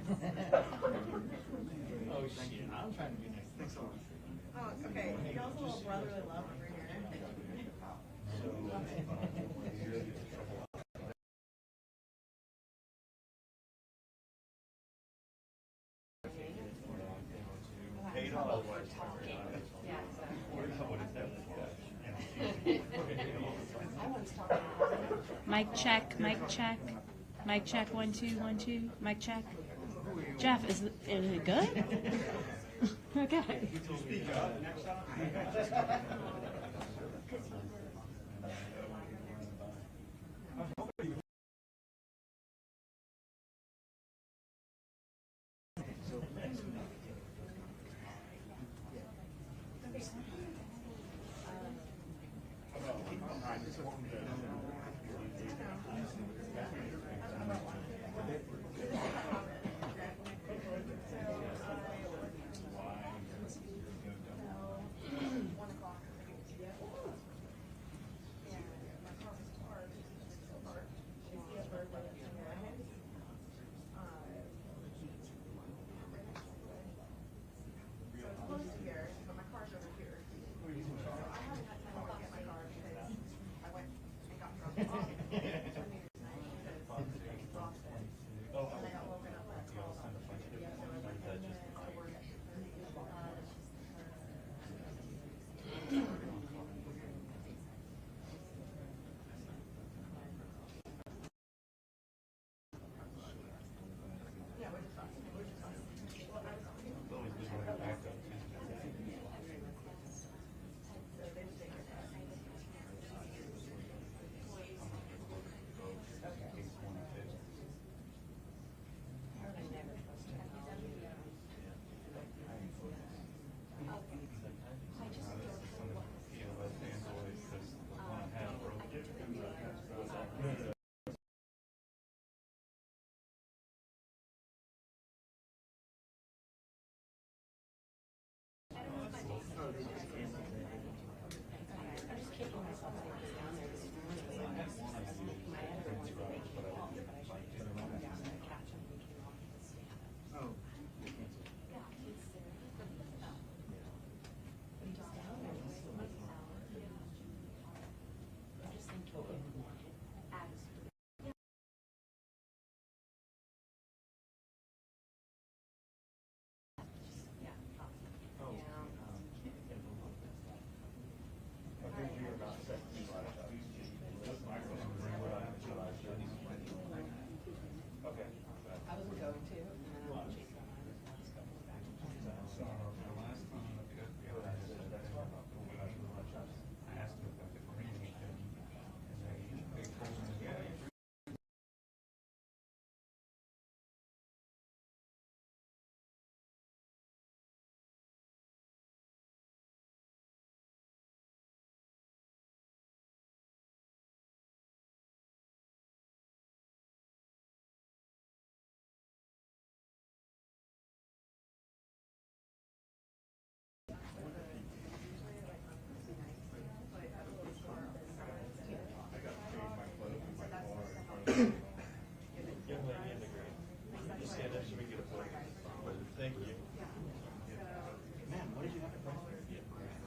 Oh, shit. I'm trying to be nice. Thanks a lot. Oh, okay. You also little brotherly love over here. Mic check, mic check. Mic check, 1 2 1 2. Mic check. Jeff, is it good? Okay.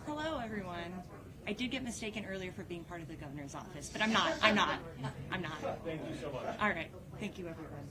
Hello, everyone. I did get mistaken earlier for being part of the governor's office, but I'm not. I'm not. I'm not. Thank you so much. All right. Thank you, everyone.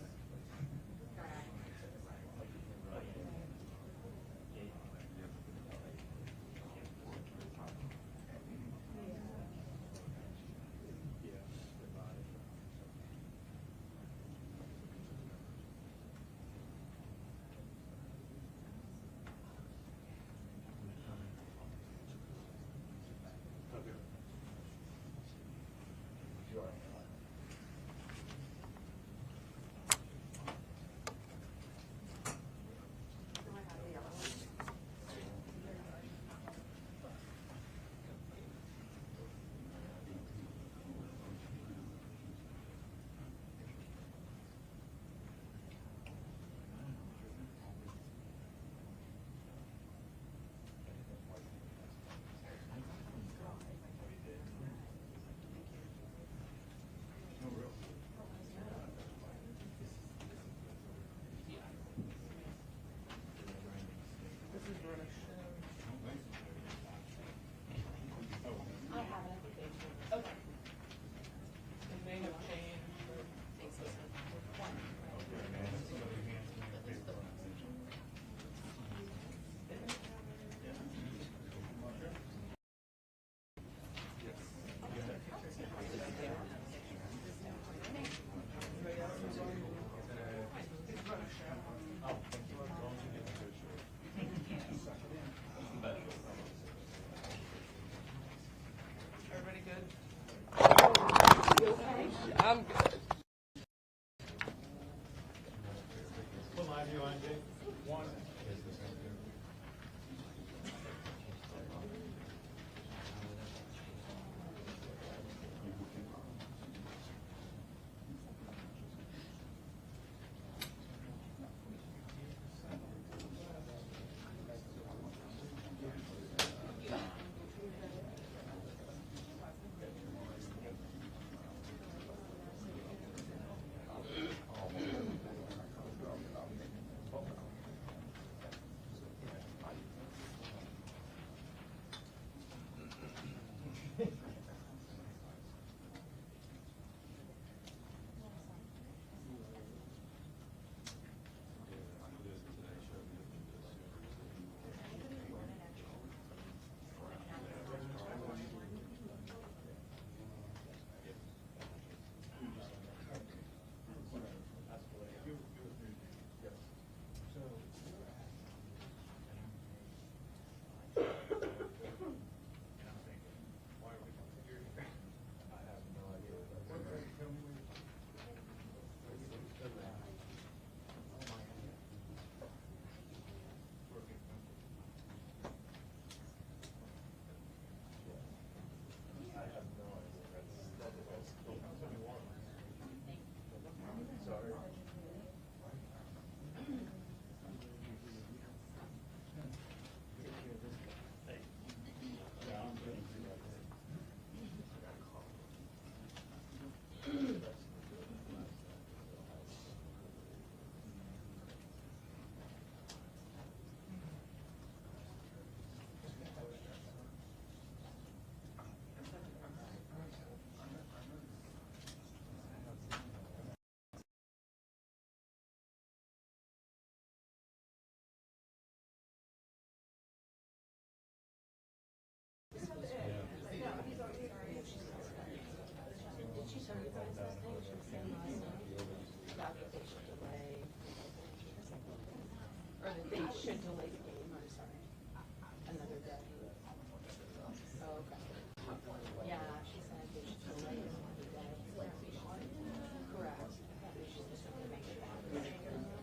I'm good. What line are you on, Jake? One. Or that they should delay the game, I'm sorry. Another day. Oh, okay. Yeah, she said they should delay it another day. Correct. They should just make it happen.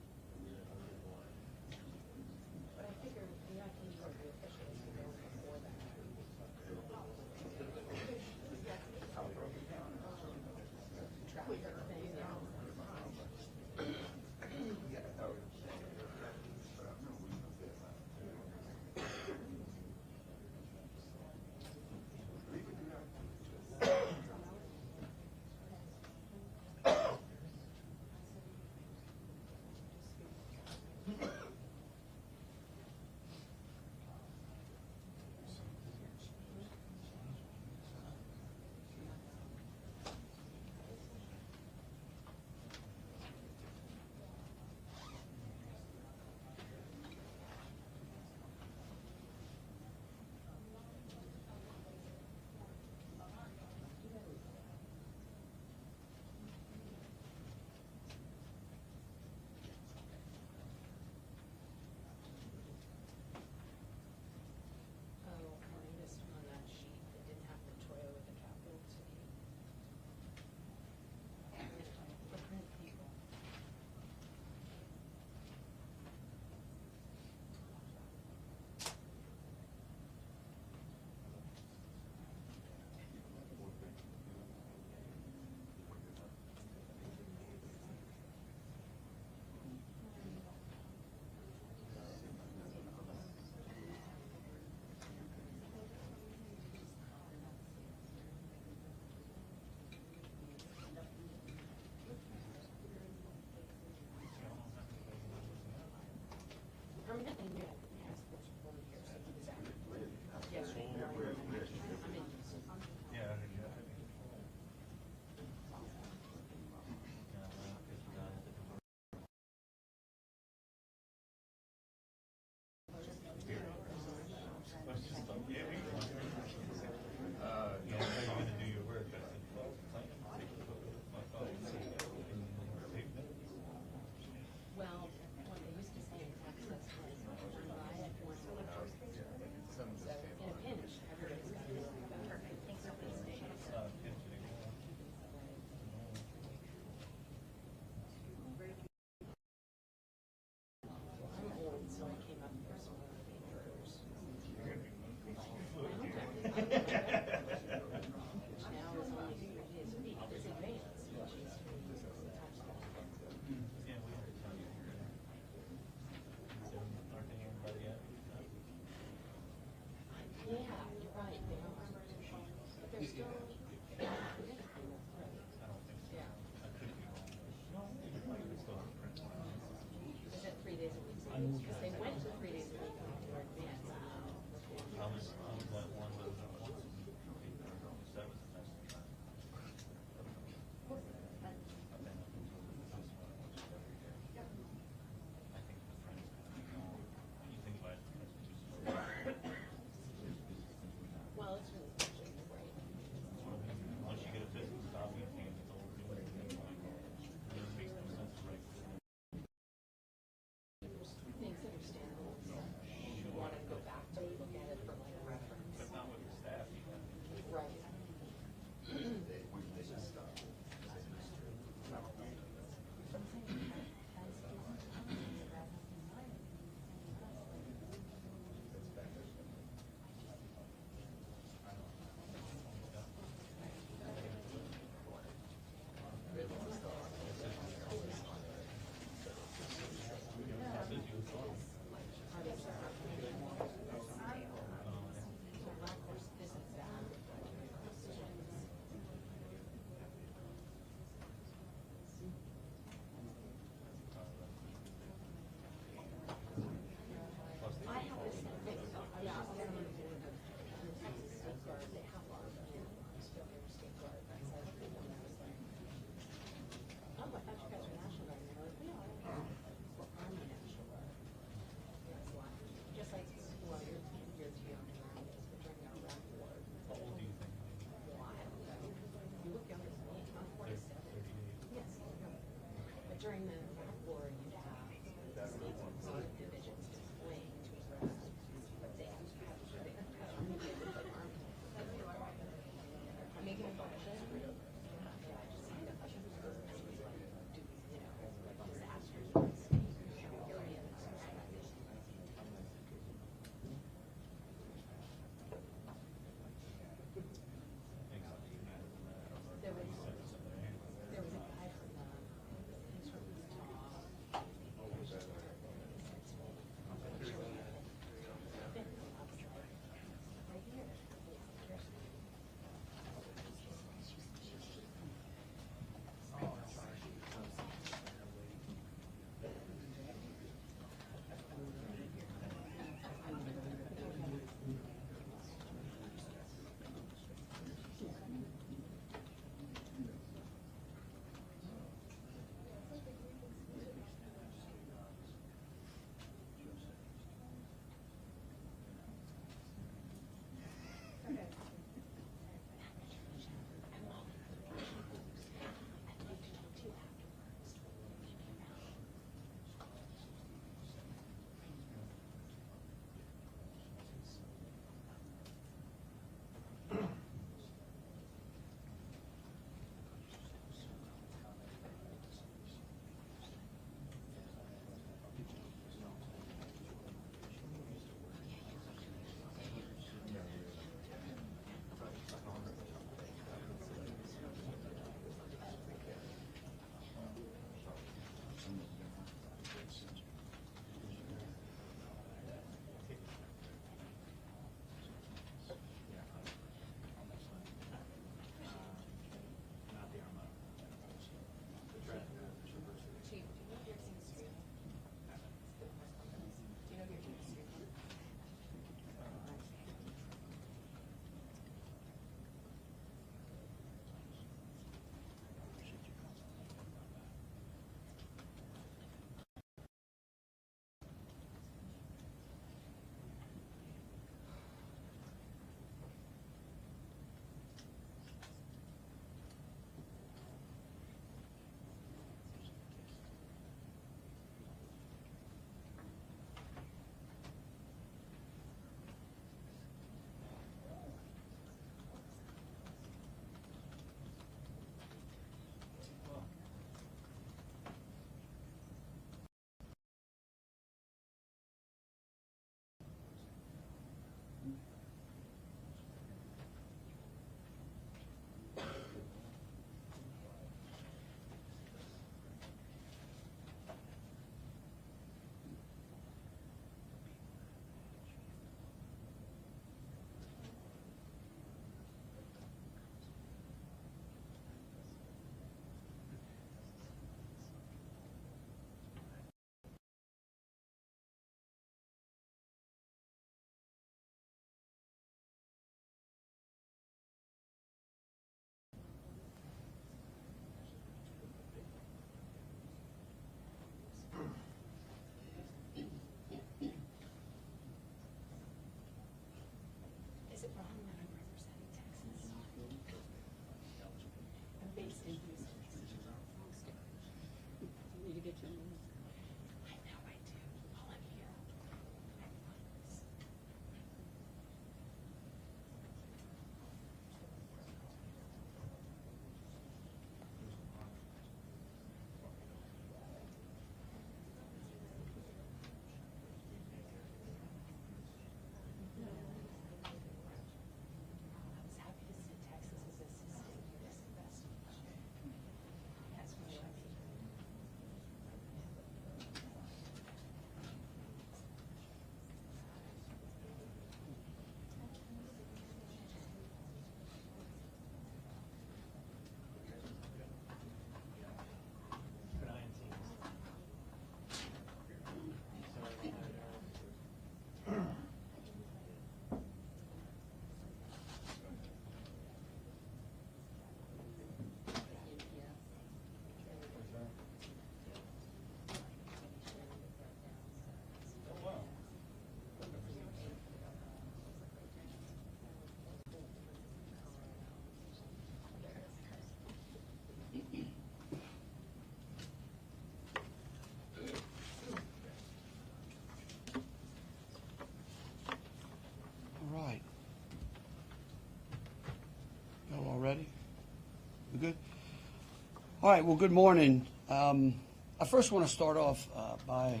All right, well, good morning. I first want to start off by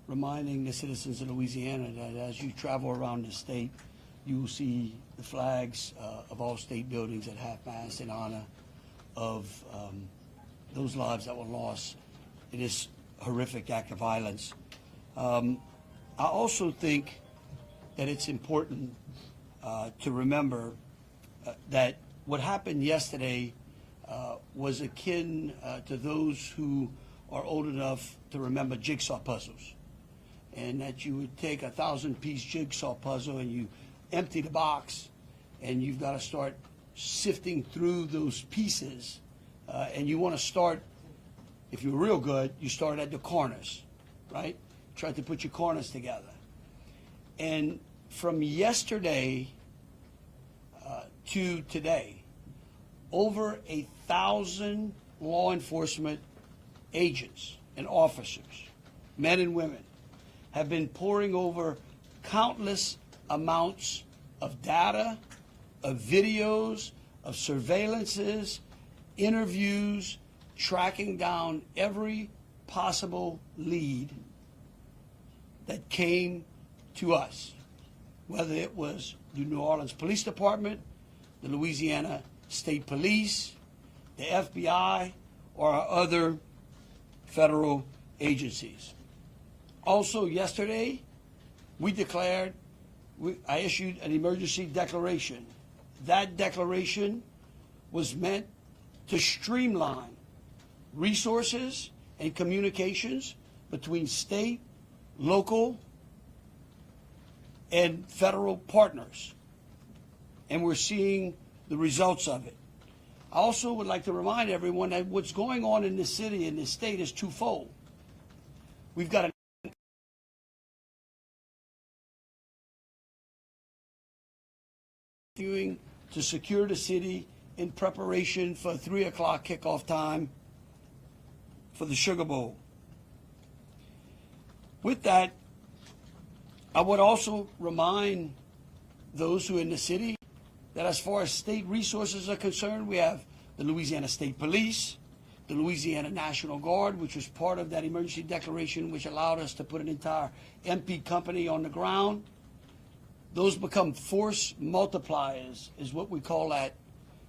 reminding the citizens of Louisiana that as you travel around the state, you will see the flags of all state buildings at half-mast in honor of those lives that were lost in this horrific act of violence. I also think that it's important to remember that what happened yesterday was akin to those who are old enough to remember jigsaw puzzles, and that you would take a 1,000-piece jigsaw puzzle and you empty the box, and you've got to start sifting through those pieces, and you want to start, if you're real good, you start at the corners, right? Try to put your corners together. And from yesterday to today, over 1,000 law enforcement agents and officers, men and women, have been poring over countless amounts of data, of videos, of surveillances, interviews, tracking down every possible lead that came to us, whether it was the New Orleans Police Department, the Louisiana State Police, the FBI, or our other federal agencies. Also, yesterday, I issued an emergency declaration. That declaration was meant to streamline resources and communications between state, local, and federal partners. And we're seeing the results of it. I also would like to remind everyone that what's going on in this city and this state is twofold. We've got continuing to secure the city in preparation for 3 o'clock kickoff time for the Sugar Bowl. With that, I would also remind those who are in the city that as far as state resources are concerned, we have the Louisiana State Police, the Louisiana National Guard, which was part of that emergency declaration, which allowed us to put an entire MP company on the ground. Those become force multipliers, is what we call that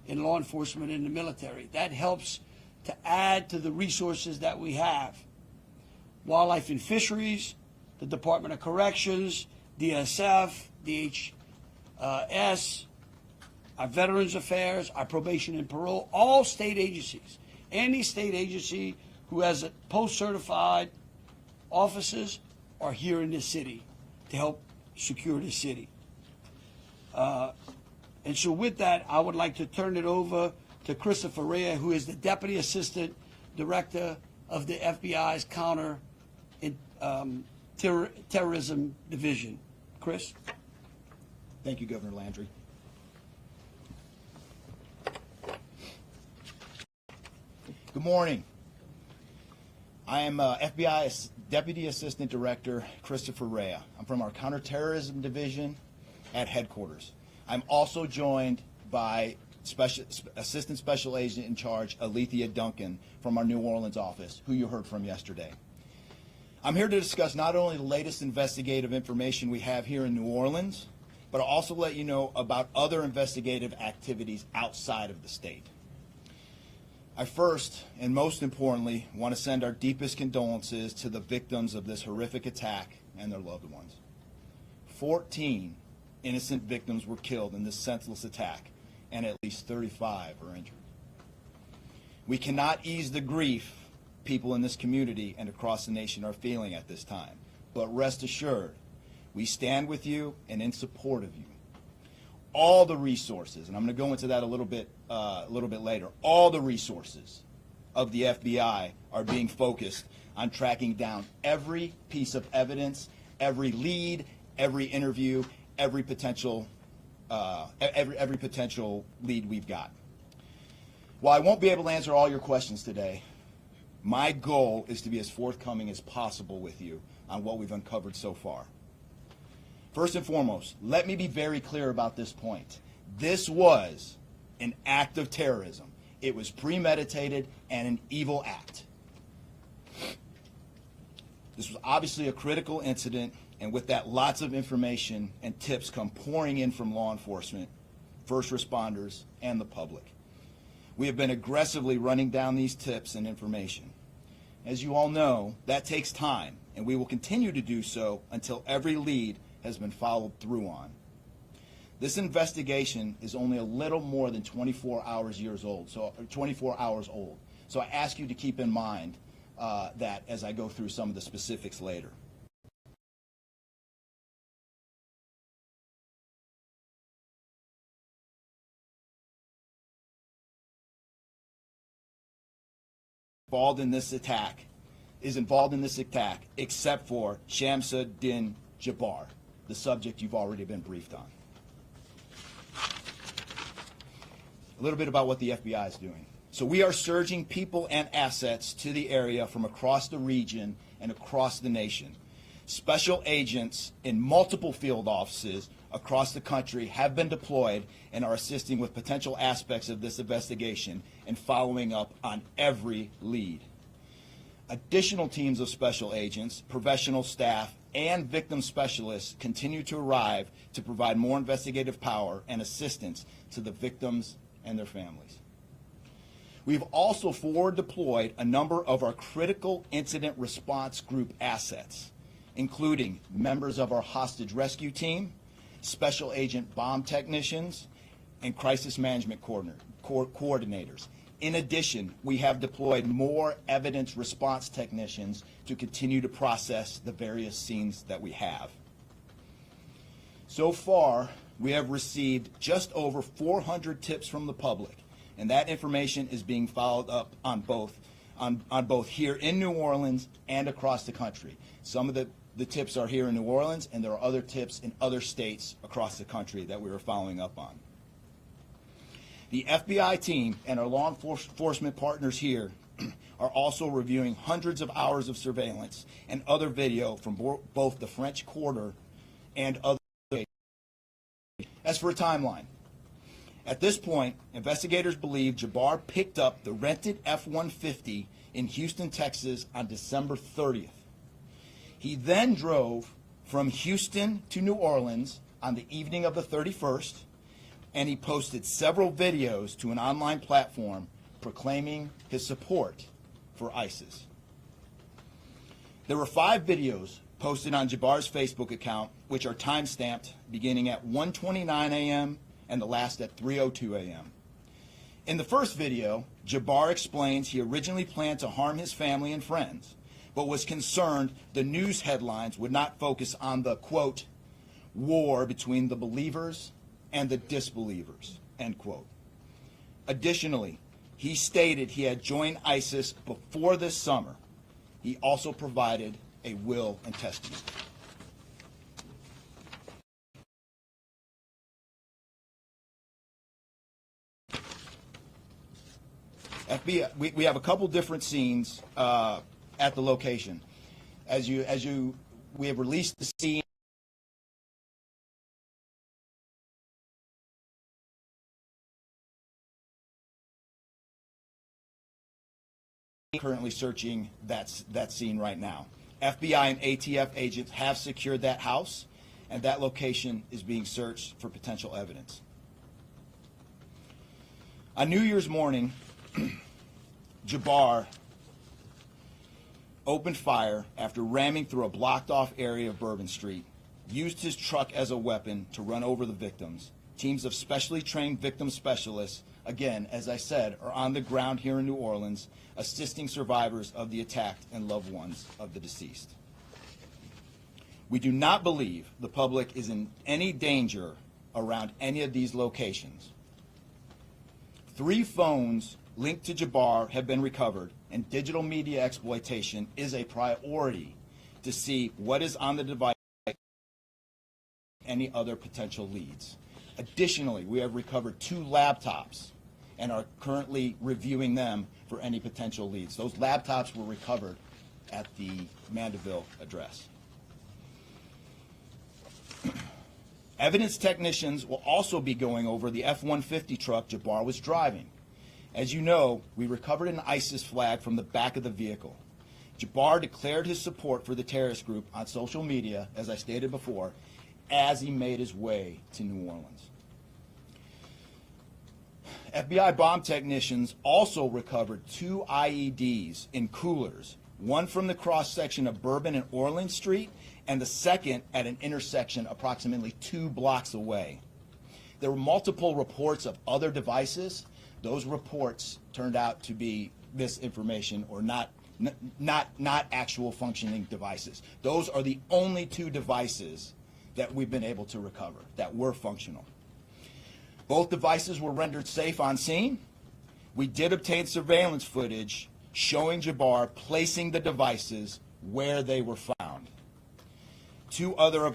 in law enforcement and the military. That helps to add to the resources that we have. Wildlife and Fisheries, the Department of Corrections, DSF, DHS, our Veterans Affairs, our Probation and Parole, all state agencies. Any state agency who has a post-certified officers are here in this city to help secure the city. And so with that, I would like to turn it over to Christopher Rea, who is the Deputy Assistant Director of the FBI's Counter Terrorism Division. Chris? Thank you, Governor Landry. Good morning. I am FBI Deputy Assistant Director Christopher Rea. I'm from our Counterterrorism Division at headquarters. I'm also joined by Assistant Special Agent in Charge Alethea Duncan from our New Orleans office, who you heard from yesterday. I'm here to discuss not only the latest investigative information we have here in New Orleans, but I'll also let you know about other investigative activities outside of the state. I first, and most importantly, want to send our deepest condolences to the victims of this horrific attack and their loved ones. 14 innocent victims were killed in this senseless attack, and at least 35 are injured. We cannot ease the grief people in this community and across the nation are feeling at this time, but rest assured, we stand with you and in support of you. All the resources, and I'm going to go into that a little bit later, all the resources of the FBI are being focused on tracking down every piece of evidence, every lead, every interview, every potential lead we've got. While I won't be able to answer all your questions today, my goal is to be as forthcoming as possible with you on what we've uncovered so far. First and foremost, let me be very clear about this point. This was an act of terrorism. It was premeditated and an evil act. This was obviously a critical incident, and with that, lots of information and tips come pouring in from law enforcement, first responders, and the public. We have been aggressively running down these tips and information. As you all know, that takes time, and we will continue to do so until every lead has been followed through on. This investigation is only a little more than 24 hours old. So I ask you to keep in mind that as I go through some of the specifics later. Involved in this attack, except for Shamsuddin Jabbar, the subject you've already been briefed on. A little bit about what the FBI is doing. So we are surging people and assets to the area from across the region and across the nation. Special agents in multiple field offices across the country have been deployed and are assisting with potential aspects of this investigation and following up on every lead. Additional teams of special agents, professional staff, and victim specialists continue to arrive to provide more investigative power and assistance to the victims and their families. We've also forward deployed a number of our critical incident response group assets, including members of our hostage rescue team, special agent bomb technicians, and crisis management coordinators. In addition, we have deployed more evidence response technicians to continue to process the various scenes that we have. So far, we have received just over 400 tips from the public, and that information is being followed up on both here in New Orleans and across the country. Some of the tips are here in New Orleans, and there are other tips in other states across the country that we are following up on. The FBI team and our law enforcement partners here are also reviewing hundreds of hours of surveillance and other video from both the French Quarter and other states. As for a timeline, at this point, investigators believe Jabbar picked up the rented F-150 in Houston, Texas on December 30th. He then drove from Houston to New Orleans on the evening of the 31st, and he posted several videos to an online platform proclaiming his support for ISIS. There were 5 videos posted on Jabbar's Facebook account, which are time-stamped beginning at 1:29 a.m. and the last at 3:02 a.m. In the first video, Jabbar explains he originally planned to harm his family and friends, but was concerned the news headlines would not focus on the, quote, war between the believers and the disbelievers, end quote. Additionally, he stated he had joined ISIS before this summer. He also provided a will and testament. FBI, we have a couple different scenes at the location. We have released the scene currently searching that scene right now. FBI and ATF agents have secured that house, and that location is being searched for potential evidence. On New Year's morning, Jabbar opened fire after ramming through a blocked-off area of Bourbon Street, used his truck as a weapon to run over the victims. Teams of specially trained victim specialists, again, as I said, are on the ground here in New Orleans, assisting survivors of the attack and loved ones of the deceased. We do not believe the public is in any danger around any of these locations. 3 phones linked to Jabbar have been recovered, and digital media exploitation is a priority to see what is on the device and any other potential leads. Additionally, we have recovered 2 laptops and are currently reviewing them for any potential leads. Those laptops were recovered at the Mandeville address. Evidence technicians will also be going over the F-150 truck Jabbar was driving As you know, we recovered an ISIS flag from the back of the vehicle. Jabbar declared his support for the terrorist group on social media, as I stated before, as he made his way to New Orleans. FBI bomb technicians also recovered 2 IEDs in coolers, one from the cross-section of Bourbon and Orleans Street, and the second at an intersection approximately 2 blocks away. There were multiple reports of other devices. Those reports turned out to be misinformation or not actual functioning devices. Those are the only 2 devices that we've been able to recover that were functional. Both devices were rendered safe on scene. We did obtain surveillance footage showing Jabbar placing the devices where they were found. Two other,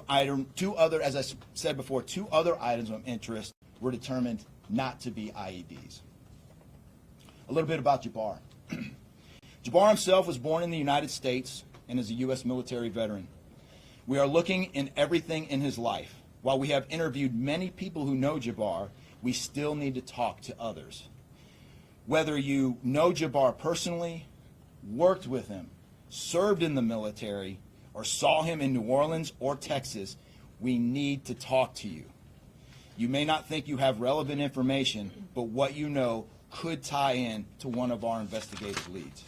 as I said before, 2 other items of interest were determined not to be IEDs. A little bit about Jabbar. Jabbar himself was born in the United States and is a U.S. military veteran. We are looking in everything in his life. While we have interviewed many people who know Jabbar, we still need to talk to others. Whether you know Jabbar personally, worked with him, served in the military, or saw him in New Orleans or Texas, we need to talk to you. You may not think you have relevant information, but what you know could tie in to one of our investigative leads.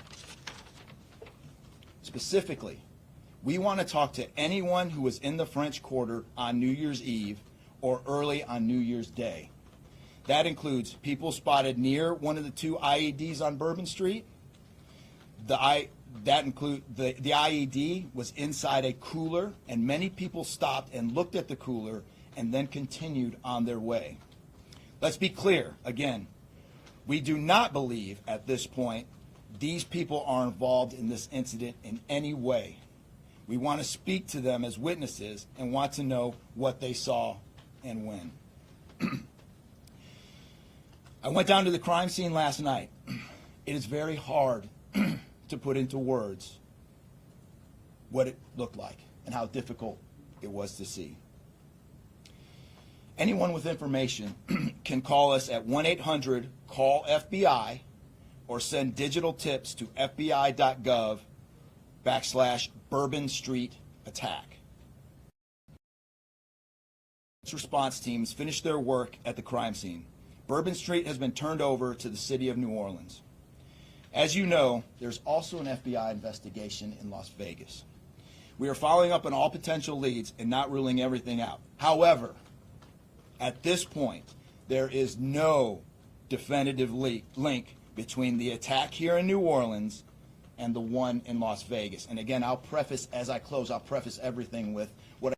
Specifically, we want to talk to anyone who was in the French Quarter on New Year's Eve or early on New Year's Day. That includes people spotted near one of the 2 IEDs on Bourbon Street. The IED was inside a cooler, and many people stopped and looked at the cooler and then continued on their way. Let's be clear, again, we do not believe at this point these people are involved in this incident in any way. We want to speak to them as witnesses and want to know what they saw and when. I went down to the crime scene last night. It is very hard to put into words what it looked like and how difficult it was to see. Anyone with information can call us at 1-800-CALL-FBI or send digital tips to fbi.gov/Bourbon Street attack. Response teams finished their work at the crime scene. Bourbon Street has been turned over to the city of New Orleans. As you know, there's also an FBI investigation in Las Vegas. We are following up on all potential leads and not ruling everything out. However, at this point, there is no definitive link between the attack here in New Orleans and the one in Las Vegas. And again, I'll preface, as I close, I'll preface everything with what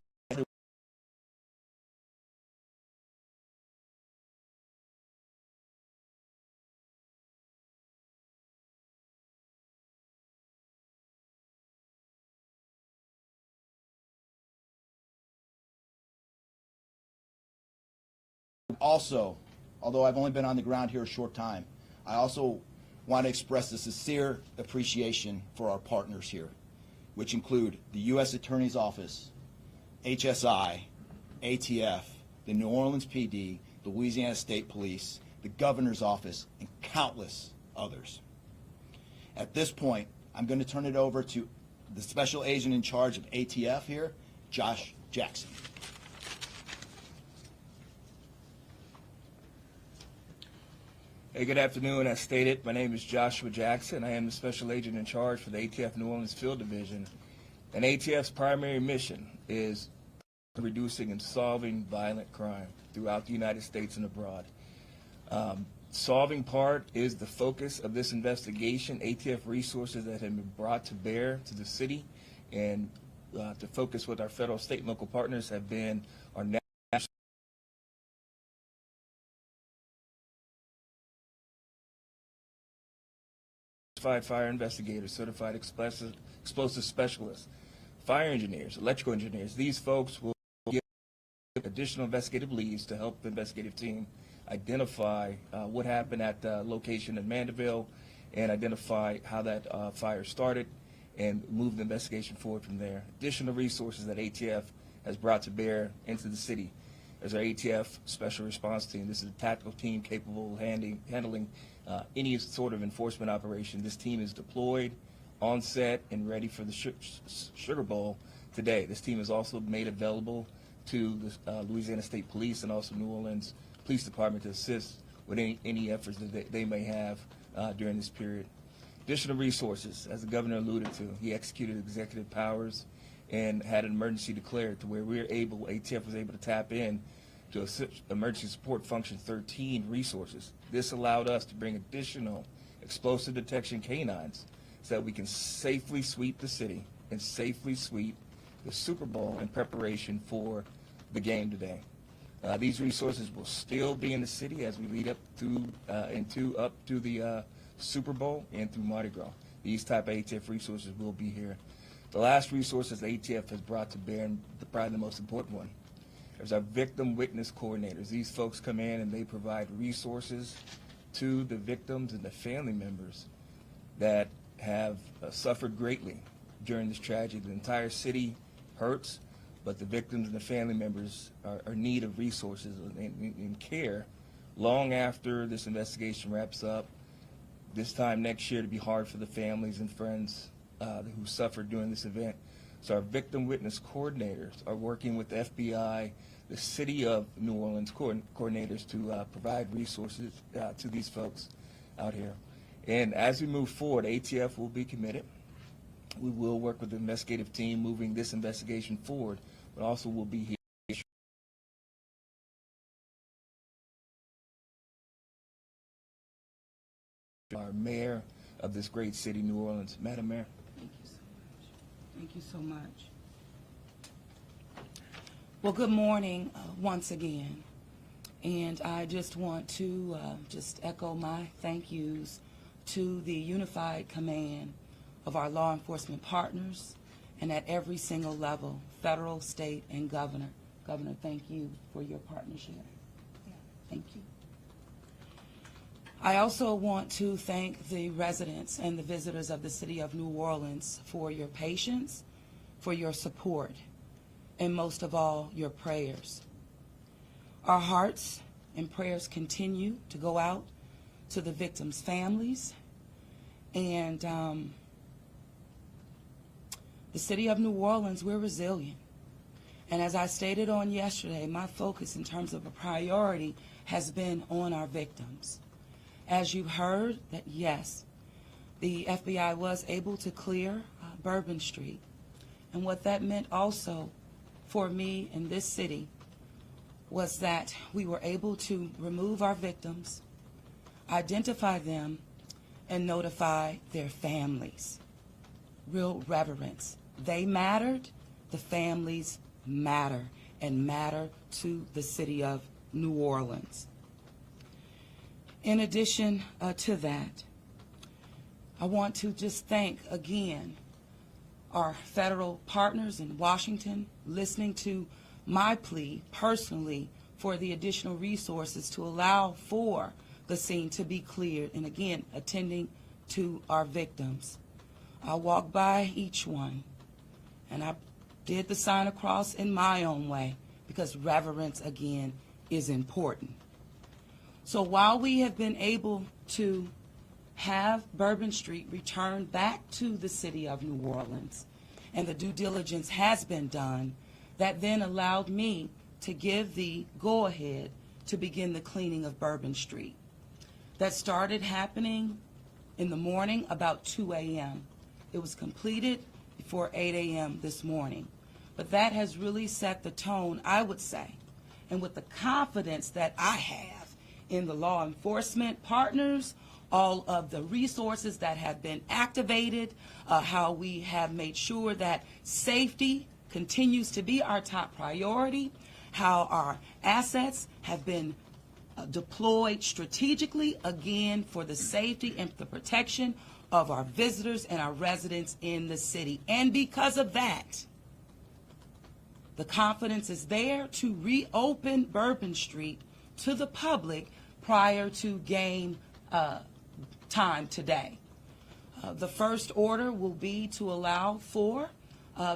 also, although I've only been on the ground here a short time, I also want to express a sincere appreciation for our partners here, which include the U.S. Attorney's Office, HSI, ATF, the New Orleans PD, the Louisiana State Police, the Governor's Office, and countless others. At this point, I'm going to turn it over to the Special Agent in charge of ATF here, Josh Jackson. Hey, good afternoon. As stated, my name is Joshua Jackson. I am the Special Agent in charge for the ATF New Orleans Field Division. And ATF's primary mission is reducing and solving violent crime throughout the United States and abroad. Solving part is the focus of this investigation. ATF resources that have been brought to bear to the city and to focus with our federal, state, and local partners have been our national certified fire investigators, certified explosive specialists, fire engineers, electrical engineers. These folks will get additional investigative leads to help the investigative team identify what happened at the location in Mandeville and identify how that fire started and move the investigation forward from there. Additional resources that ATF has brought to bear into the city as our ATF Special Response Team. This is a tactical team capable of handling any sort of enforcement operation. This team is deployed, on set, and ready for the Sugar Bowl today. This team is also made available to the Louisiana State Police and also New Orleans Police Department to assist with any efforts that they may have during this period. Additional resources, as the governor alluded to, he executed executive powers and had an emergency declared to where ATF was able to tap in to Emergency Support Function 13 resources. This allowed us to bring additional explosive detection canines so that we can safely sweep the city and safely sweep the Super Bowl in preparation for the game today. These resources will still be in the city as we lead up to the Super Bowl and through Mardi Gras. These type of ATF resources will be here. The last resources the ATF has brought to bear, and probably the most important one, is our victim witness coordinators. These folks come in and they provide resources to the victims and the family members that have suffered greatly during this tragedy. The entire city hurts, but the victims and the family members are in need of resources and care long after this investigation wraps up. This time next year to be hard for the families and friends who suffered during this event. So our victim witness coordinators are working with the FBI, the City of New Orleans coordinators to provide resources to these folks out here. And as we move forward, ATF will be committed. We will work with the investigative team moving this investigation forward, but also will be here. Our mayor of this great city, New Orleans. Madam Mayor. Thank you so much. Thank you so much. Well, good morning once again. And I just want to just echo my thank yous to the unified command of our law enforcement partners and at every single level, federal, state, and governor. Governor, thank you for your partnership. Thank you. I also want to thank the residents and the visitors of the city of New Orleans for your patience, for your support, and most of all, your prayers. Our hearts and prayers continue to go out to the victims' families, and the city of New Orleans, we're resilient. And as I stated on yesterday, my focus in terms of a priority has been on our victims. As you heard, that yes, the FBI was able to clear Bourbon Street. And what that meant also for me in this city was that we were able to remove our victims, identify them, and notify their families. Real reverence. They mattered, the families matter, and matter to the city of New Orleans. In addition to that, I want to just thank again our federal partners in Washington, listening to my plea personally for the additional resources to allow for the scene to be cleared, and again, attending to our victims. I walked by each one, and I did the sign of cross in my own way, because reverence, again, is important. So while we have been able to have Bourbon Street returned back to the city of New Orleans, and the due diligence has been done, that then allowed me to give the go-ahead to begin the cleaning of Bourbon Street. That started happening in the morning about 2 a.m. It was completed before 8 a.m. this morning. But that has really set the tone, I would say, and with the confidence that I have in the law enforcement partners, all of the resources that have been activated, how we have made sure that safety continues to be our top priority, how our assets have been deployed strategically, again, for the safety and the protection of our visitors and our residents in the city. And because of that, the confidence is there to reopen Bourbon Street to the public prior to game time today. The first order will be to allow for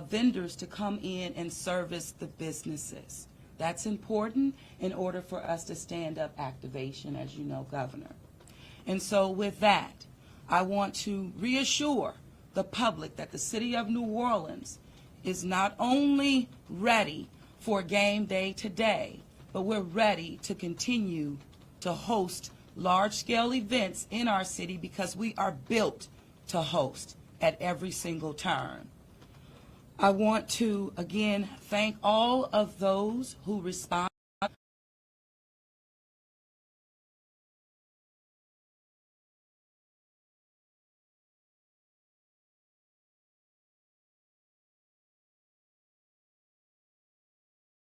vendors to come in and service the businesses. That's important in order for us to stand up activation, as you know, Governor. And so with that, I want to reassure the public that the city of New Orleans is not only ready for game day today, but we're ready to continue to host large-scale events in our city because we are built to host at every single turn. I want to, again, thank all of those who respond.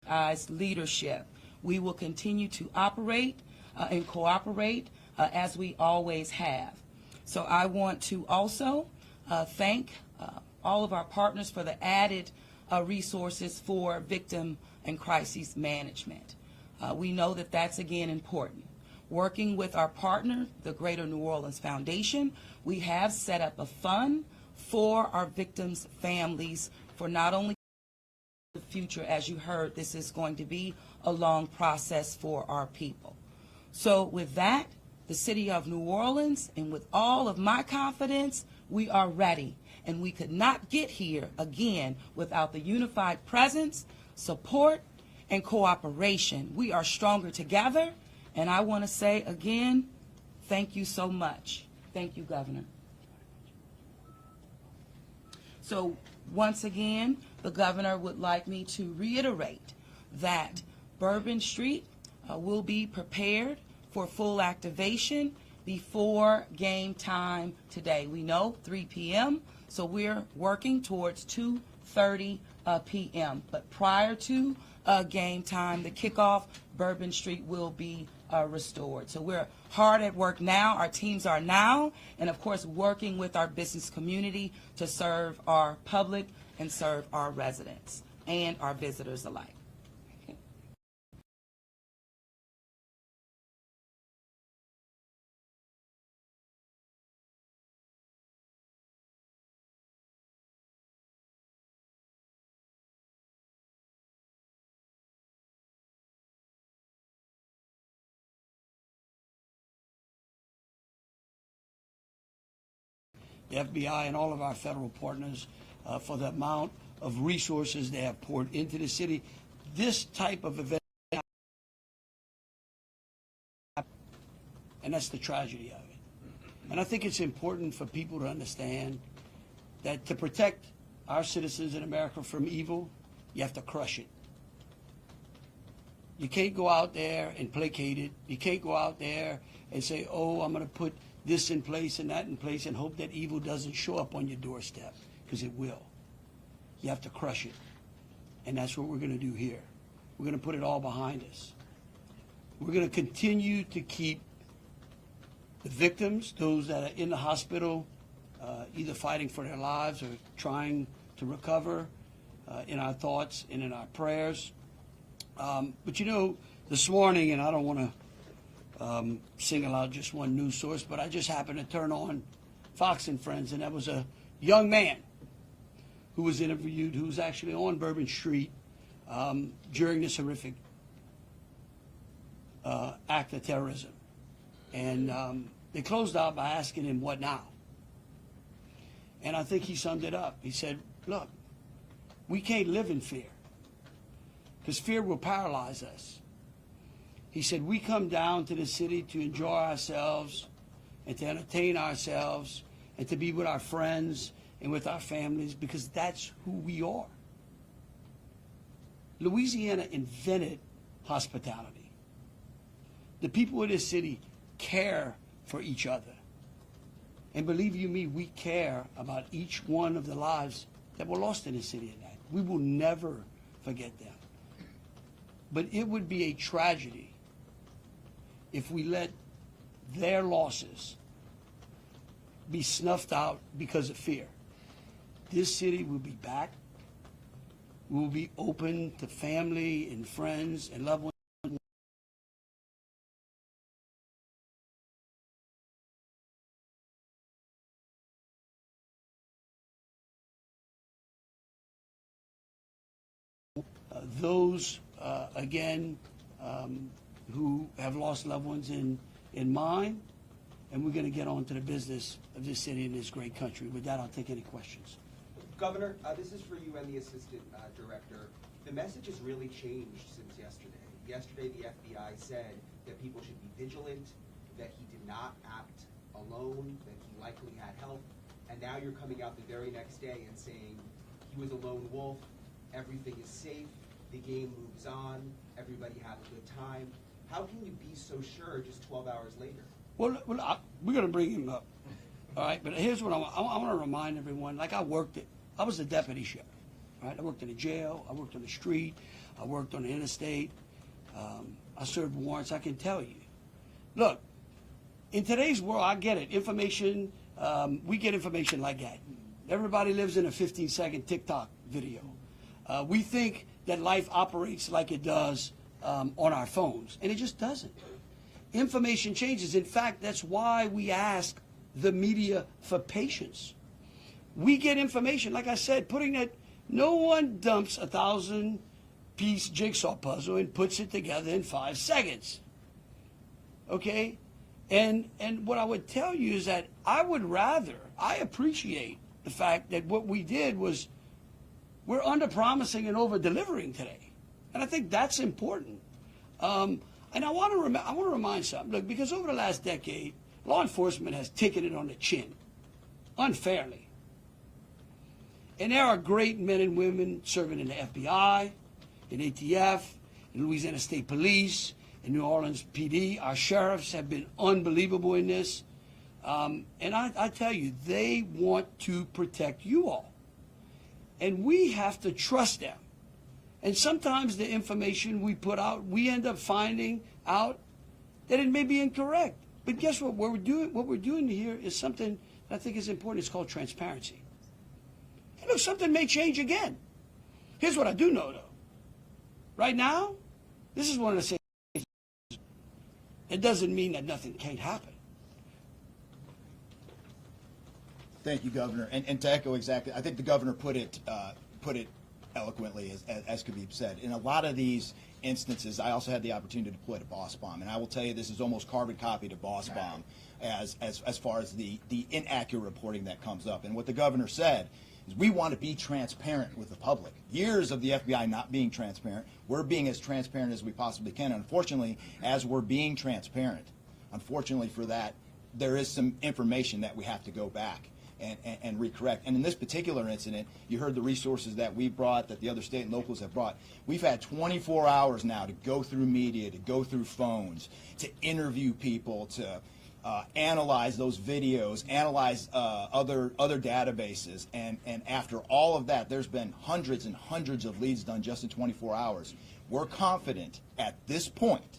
As leadership, we will continue to operate and cooperate as we always have. So I want to also thank all of our partners for the added resources for victim and crisis management. We know that that's, again, important. Working with our partner, the Greater New Orleans Foundation, we have set up a fund for our victims' families for not only the future. As you heard, this is going to be a long process for our people. So with that, the city of New Orleans, and with all of my confidence, we are ready. And we could not get here, again, without the unified presence, support, and cooperation. We are stronger together. And I want to say, again, thank you so much. Thank you, Governor. So once again, the governor would like me to reiterate that Bourbon Street will be prepared for full activation before game time today. We know 3 p.m., so we're working towards 2:30 p.m. But prior to game time, the kickoff, Bourbon Street will be restored. So we're hard at work now. Our teams are now, and of course, working with our business community to serve our public and serve our residents and our visitors alike. The FBI and all of our federal partners for the amount of resources they have poured into the city. This type of event, and that's the tragedy of it. And I think it's important for people to understand that to protect our citizens in America from evil, you have to crush it. You can't go out there and placate it. You can't go out there and say, oh, I'm going to put this in place and that in place and hope that evil doesn't show up on your doorstep, because it will. You have to crush it. And that's what we're going to do here. We're going to put it all behind us. We're going to continue to keep the victims, those that are in the hospital, either fighting for their lives or trying to recover, in our thoughts and in our prayers. But you know, this morning, and I don't want to single out just one news source, but I just happened to turn on Fox and Friends, and that was a young man who was interviewed, who was actually on Bourbon Street during this horrific act of terrorism. And they closed out by asking him, what now? And I think he summed it up. He said, look, we can't live in fear, because fear will paralyze us. He said, we come down to the city to enjoy ourselves and to entertain ourselves and to be with our friends and with our families, because that's who we are. Louisiana invented hospitality. The people of this city care for each other. And believe you me, we care about each one of the lives that were lost in this city tonight. We will never forget them. But it would be a tragedy if we let their losses be snuffed out because of fear. This city will be back. We will be open to family and friends and loved ones. Those again, who have lost loved ones in mine, and we're going to get on to the business of this city and this great country. With that, I'll take any questions. Governor, this is for you and the assistant director. The message has really changed since yesterday. Yesterday, the FBI said that people should be vigilant, that he did not act alone, that he likely had help, and now you're coming out the very next day and saying he was a lone wolf, everything is safe, the game moves on, everybody had a good time. How can you be so sure just 12 hours later? Well, we're going to bring him up, all right? But here's what I want to remind everyone. Like I was a deputy sheriff, right? I worked in a jail. I worked on the street. I worked on the interstate. I served warrants. I can tell you. Look, in today's world, I get it. Information, we get information like that. Everybody lives in a 15-second TikTok video. We think that life operates like it does on our phones, and it just doesn't. Information changes. In fact, that's why we ask the media for patience. We get information, like I said, no one dumps a 1,000-piece jigsaw puzzle and puts it together in 5 seconds. Okay? And what I would tell you is that I appreciate the fact that what we did was we're under-promising and over-delivering today. And I think that's important. And I want to remind something. Look, because over the last decade, law enforcement has taken it on the chin, unfairly. And there are great men and women serving in the FBI, in ATF, in Louisiana State Police, in New Orleans PD. Our sheriffs have been unbelievable in this. And I tell you, they want to protect you all. And we have to trust them. And sometimes the information we put out, we end up finding out that it may be incorrect. But guess what? What we're doing here is something that I think is important. It's called transparency. And look, something may change again. Here's what I do know, though. Right now, this is one of the same things. It doesn't mean that nothing can't happen. Thank you, Governor. And to echo exactly, I think the governor put it eloquently, as could be said. In a lot of these instances, I also had the opportunity to deploy to Boss Bomb, and I will tell you this is almost carbon copy to Boss Bomb as far as the inaccurate reporting that comes up. And what the governor said is we want to be transparent with the public. Years of the FBI not being transparent, we're being as transparent as we possibly can. Unfortunately, as we're being transparent, unfortunately for that, there is some information that we have to go back and recorrect. And in this particular incident, you heard the resources that we brought, that the other state and locals have brought. We've had 24 hours now to go through media, to go through phones, to interview people, to analyze those videos, analyze other databases. And after all of that, there's been hundreds and hundreds of leads done just in 24 hours. We're confident at this point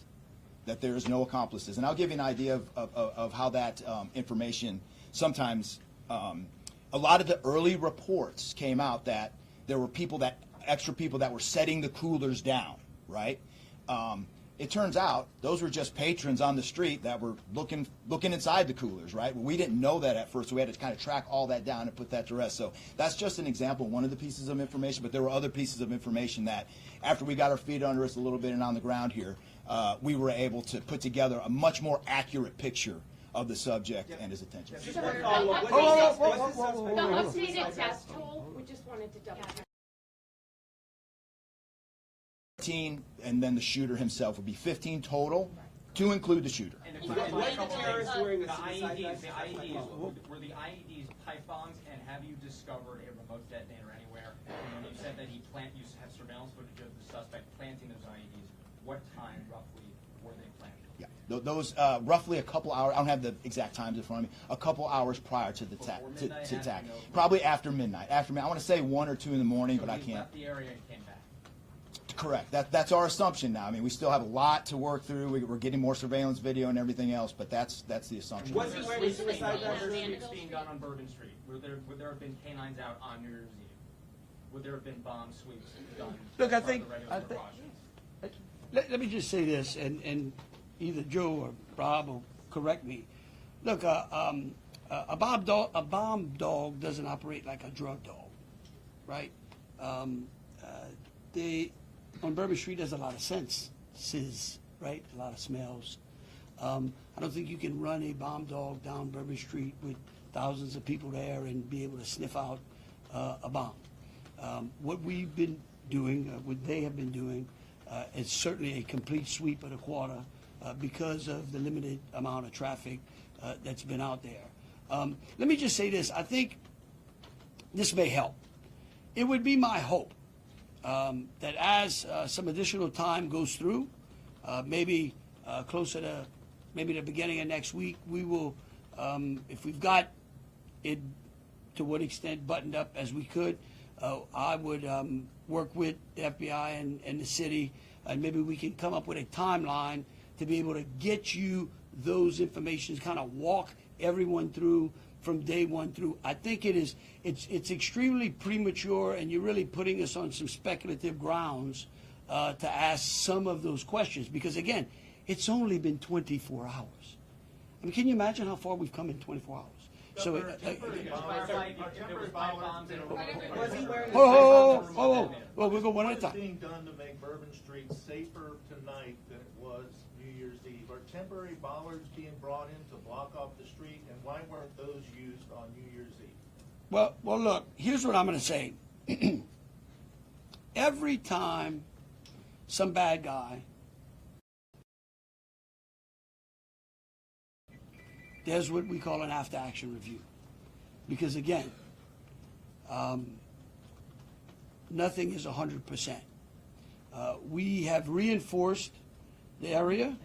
that there is no accomplices. And I'll give you an idea of how that information sometimes a lot of the early reports came out that there were extra people that were setting the coolers down, right? It turns out those were just patrons on the street that were looking inside the coolers, right? We didn't know that at first, so we had to kind of track all that down and put that to rest. So that's just an example, one of the pieces of information, but there were other pieces of information that after we got our feet under us a little bit and on the ground here, we were able to put together a much more accurate picture of the subject and his attention. Just one follow-up. The updated test tool, we just wanted to double check. 15, and then the shooter himself would be 15 total, to include the shooter. And was the terrorist wearing a The suicide vest? IEDs, were the IEDs pipe bombs, and have you discovered a remote detonator anywhere? And when you said that you have surveillance footage of the suspect planting those IEDs, what time roughly were they planted? Yeah, those roughly a couple hours. I don't have the exact times in front of me. A couple hours prior to the attack, probably after midnight. I want to say 1 or 2 in the morning, So but I he can't. left the area and came back. Correct. That's our assumption now. I mean, we still have a lot to work through. We're getting more surveillance video and everything else, but that's the assumption. Was he wearing a suicide vest? It's being done on Bourbon Street. Would there have been canines out on New Year's Eve? Would there have been bomb sweeps done? Look, as part of the regular precautions? Let me just say this, and either Joe or Rob will correct me. Look, a bomb dog doesn't operate like a drug dog, right? on Bourbon Street, there's a lot of senses, right? A lot of smells. I don't think you can run a bomb dog down Bourbon Street with thousands of people there and be able to sniff out a bomb. What we've been doing, what they have been doing, is certainly a complete sweep of the quarter because of the limited amount of traffic that's been out there. Let me just say this. I think this may help. It would be my hope that as some additional time goes through, maybe closer to maybe the beginning of next week, we will, if we've got it to what extent buttoned up as we could, I would work with the FBI and the city, and maybe we can come up with a timeline to be able to get you those information, kind of walk everyone through from day one through. I think it's extremely premature, and you're really putting us on some speculative grounds to ask some of those questions, because again, it's only been 24 hours. I mean, can you imagine how far we've come in 24 hours? So, Was he wearing well, we'll go one at a What is time. being done to make Bourbon Street safer tonight than it was New Year's Eve? Are temporary bollards being brought in to block off the street, and why weren't those used on New Year's Eve? Well, look, here's what I'm going to say. Every time some bad guy, there's what we call an after-action review. Because again, nothing is 100%. We have reinforced the area.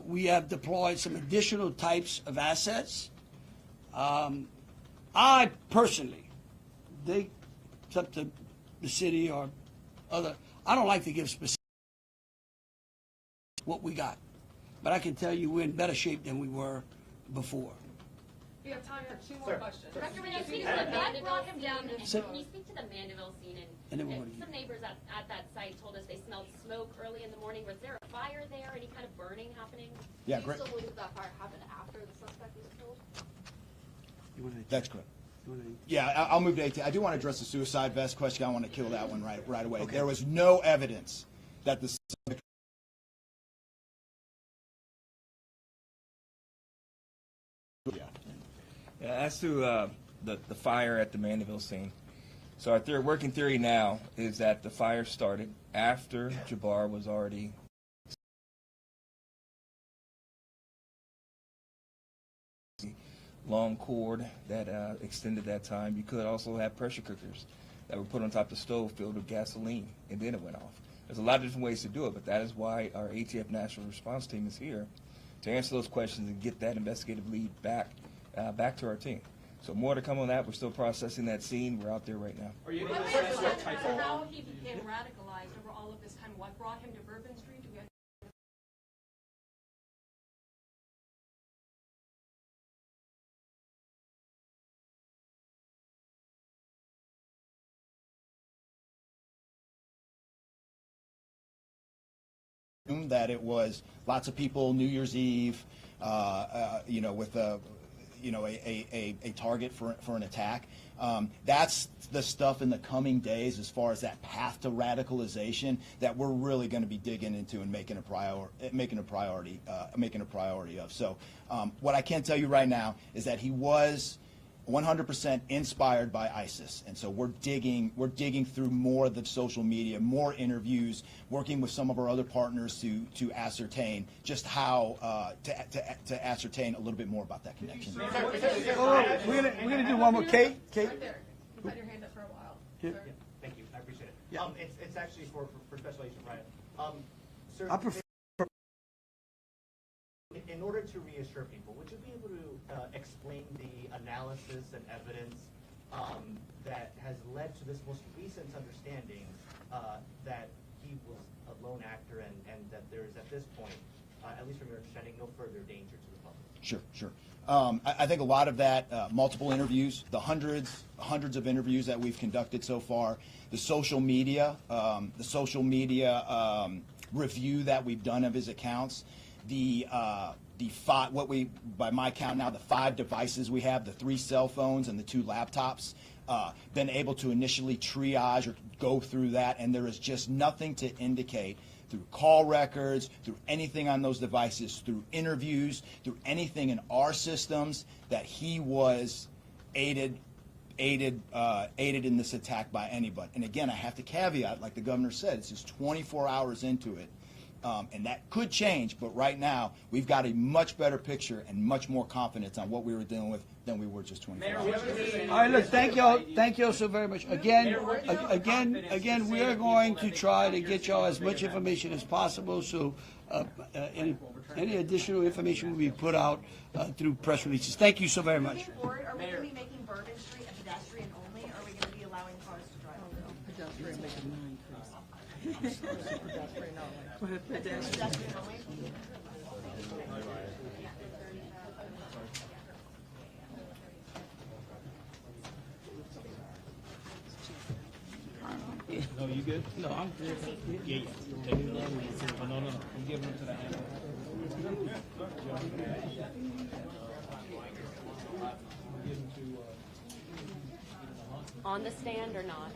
We have deployed some additional types of assets. I personally, it's up to the city or other, I don't like to give specific what we got. But I can tell you we're in better shape than we were before. We have time for two more questions. Director, when you speak to the Mandeville scene, Sir? when you speak to the Mandeville scene, And then and what do you- some neighbors at that site told us they smelled smoke early in the morning. Was there a fire there? Any kind of burning happening? Yeah, Do great. you still believe that fire happened after the suspect was killed? That's correct. Yeah, I'll move to 18. I do want to address the suicide vest question. I want to kill that one right away. Okay. There was no evidence that the Yeah, as to the fire at the Mandeville scene, so our working theory now is that the fire started after Jabbar was already long cord that extended that time. You could also have pressure cookers that were put on top of the stove filled with gasoline, and then it went off. There's a lot of different ways to do it, but that is why our ATF National Response Team is here to answer those questions and get that investigative lead back to our team. So more to come on that. We're still processing that scene. We're out there right now. Are you able What to is assess what type of... how he became radicalized over all of this time? What brought him to Bourbon Street? Do we have that it was lots of people New Year's Eve, with a target for an attack. That's the stuff in the coming days as far as that path to radicalization that we're really going to be digging into and making a priority of. So what I can tell you right now is that he was 100% inspired by ISIS, and so we're digging through more of the social media, more interviews, working with some of our other partners to ascertain just how to ascertain a little bit more about that connection. We're gonna do one more. Kate. right there? You've had your hand up for a while. Yeah. Sir. Thank you, I appreciate it. Yeah. It's actually for Special Agent Ryan. Sir, I prefer. in order to reassure people, would you be able to explain the analysis and evidence that has led to this most recent understanding that he was a lone actor and that there is at this point, at least from your understanding, no further danger to the public? Sure. I think a lot of that, multiple interviews, the hundreds of interviews that we've conducted so far, the social media review that we've done of his accounts, by my count now, the 5 devices we have, the 3 cell phones and the 2 laptops, been able to initially triage or go through that, and there is just nothing to indicate through call records, through anything on those devices, through interviews, through anything in our systems that he was aided in this attack by anybody. And again, I have to caveat, like the governor said, it's just 24 hours into it. And that could change, but right now we've got a much better picture and much more confidence on what we were dealing with than we were just 24 Mayor, hours we have a meeting. All right, look, thank y'all so very much. Again, we are going to try to get y'all as much information as possible, so any additional information will be put out through press releases. Thank you so very much. Moving forward, are we going to be making Bourbon Street a pedestrian only, or are we going to be allowing cars to drive? Pedestrian only? No, you good? No, I'm good. Yeah, take it down. Oh, no. I'm giving them to the hand. On the stand or not?